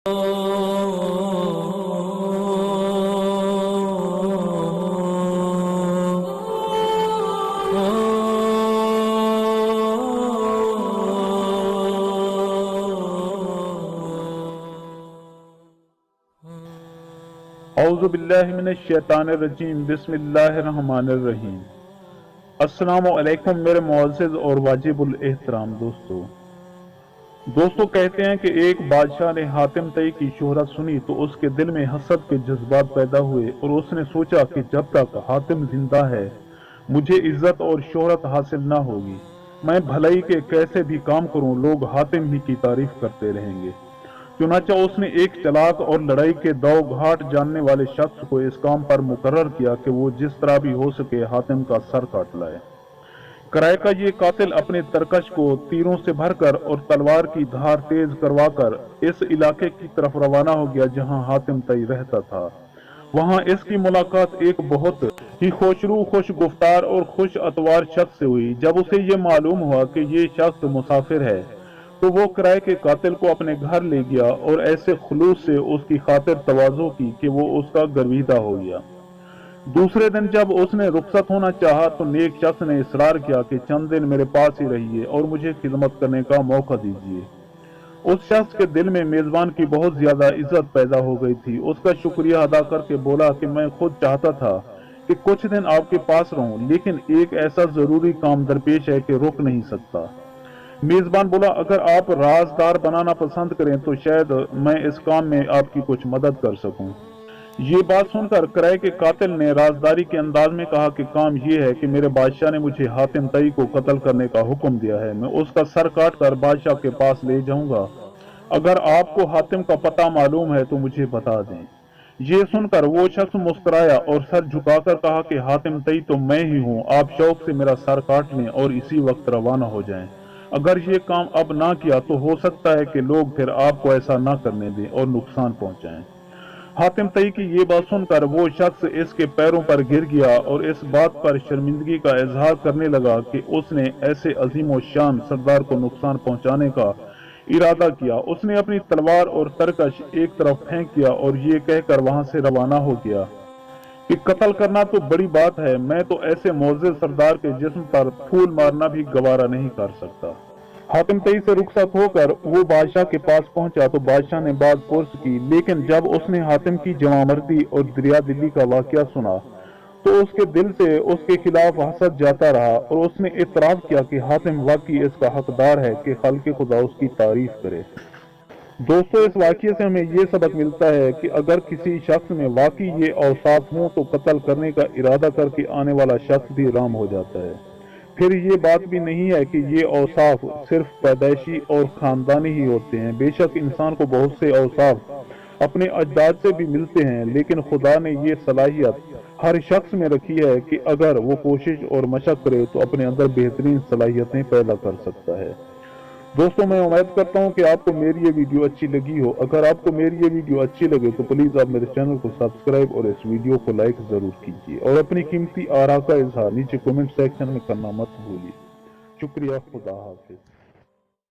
اعوذ باللہ من الشیطان الرجیم، بسم اللہ الرحمن الرحیم۔ السلام علیکم میرے معزز اور واجب الاحترام دوستو کہتے ہیں کہ ایک بادشاہ نے حاتم طائی کی شہرت سنی تو اس کے دل میں حسد کے جذبات پیدا ہوئے، اور اس نے سوچا کہ جب تک حاتم زندہ ہے مجھے عزت اور شہرت حاصل نہ ہوگی، میں بھلائی کے کیسے بھی کام کروں لوگ حاتم ہی کی تعریف کرتے رہیں گے۔ چنانچہ اس نے ایک چلاک اور لڑائی کے دو گھاٹ جاننے والے شخص کو اس کام پر مقرر کیا کہ وہ جس طرح بھی ہو سکے حاتم کا سر کاٹ لائے۔ کرائے کا یہ قاتل اپنے ترکش کو تیروں سے بھر کر اور تلوار کی دھار تیز کروا کر اس علاقے کی طرف روانہ ہو گیا جہاں حاتم طائی رہتا تھا۔ وہاں اس کی ملاقات ایک بہت ہی خوشرو، خوش گفتار اور خوش اتوار شخص سے ہوئی۔ جب اسے یہ معلوم ہوا کہ یہ شخص مسافر ہے تو وہ کرائے کے قاتل کو اپنے گھر لے گیا اور ایسے خلوص سے اس کی خاطر تواضع کی کہ وہ اس کا گرویدہ ہو گیا۔ دوسرے دن جب اس نے رخصت ہونا چاہا تو نیک شخص نے اصرار کیا کہ چند دن میرے پاس ہی رہیے اور مجھے خدمت کرنے کا موقع دیجیے۔ اس شخص کے دل میں میزبان کی بہت زیادہ عزت پیدا ہو گئی تھی۔ اس کا شکریہ ادا کر کے بولا کہ میں خود چاہتا تھا کہ کچھ دن آپ کے پاس رہوں، لیکن ایک ایسا ضروری کام درپیش ہے کہ رک نہیں سکتا۔ میزبان بولا اگر آپ رازدار بنانا پسند کریں تو شاید میں اس کام میں آپ کی کچھ مدد کر سکوں۔ یہ بات سن کر کرائے کے قاتل نے رازداری کے انداز میں کہا کہ کام یہ ہے کہ میرے بادشاہ نے مجھے حاتم طائی کو قتل کرنے کا حکم دیا ہے، میں اس کا سر کاٹ کر بادشاہ کے پاس لے جاؤں گا۔ اگر آپ کو حاتم کا پتہ معلوم ہے تو مجھے بتا دیں۔ یہ سن کر وہ شخص مسکرایا اور سر جھکا کر کہا کہ حاتم طائی تو میں ہی ہوں، آپ شوق سے میرا سر کاٹ لیں اور اسی وقت روانہ ہو جائیں۔ اگر یہ کام اب نہ کیا تو ہو سکتا ہے کہ لوگ پھر آپ کو ایسا نہ کرنے دیں اور نقصان پہنچائیں۔ حاتم طائی کی یہ بات سن کر وہ شخص اس کے پیروں پر گر گیا اور اس بات پر شرمندگی کا اظہار کرنے لگا کہ اس نے ایسے عظیم و شان سردار کو نقصان پہنچانے کا ارادہ کیا۔ اس نے اپنی تلوار اور ترکش ایک طرف پھینک دیا اور یہ کہہ کر وہاں سے روانہ ہو گیا کہ قتل کرنا تو بڑی بات ہے، میں تو ایسے معزز سردار کے جسم پر پھول مارنا بھی گوارا نہیں کر سکتا۔ حاتم طائی سے رخصت ہو کر وہ بادشاہ کے پاس پہنچا تو بادشاہ نے بات پرس کی، لیکن جب اس نے حاتم کی جوانمردی اور دریا دلی کا واقعہ سنا تو اس کے دل سے اس کے خلاف حسد جاتا رہا، اور اس نے اعتراف کیا کہ حاتم واقعی اس کا حقدار ہے کہ خلق خدا اس کی تعریف کرے۔ دوستو اس واقعے سے ہمیں یہ سبق ملتا ہے کہ اگر کسی شخص میں واقعی یہ اوصاف ہوں تو قتل کرنے کا ارادہ کر کے آنے والا شخص بھی رام ہو جاتا ہے۔ پھر یہ بات بھی نہیں ہے کہ یہ اوصاف صرف پیدائشی اور خاندانی ہی ہوتے ہیں، بے شک انسان کو بہت سے اوصاف اپنے اجداد سے بھی ملتے ہیں، لیکن خدا نے یہ صلاحیت ہر شخص میں رکھی ہے کہ اگر وہ کوشش اور مشق کرے تو اپنے اندر بہترین صلاحیتیں پیدا کر سکتا ہے۔ دوستو میں امید کرتا ہوں کہ آپ کو میری یہ ویڈیو اچھی لگی ہو۔ اگر آپ کو میری یہ ویڈیو اچھی لگے تو پلیز آپ میرے چینل کو سبسکرائب اور اس ویڈیو کو لائک ضرور کیجیے، اور اپنی قیمتی آراء کا اظہار نیچے کمنٹ سیکشن میں کرنا مت بھولیے۔ شکریہ، خدا حافظ۔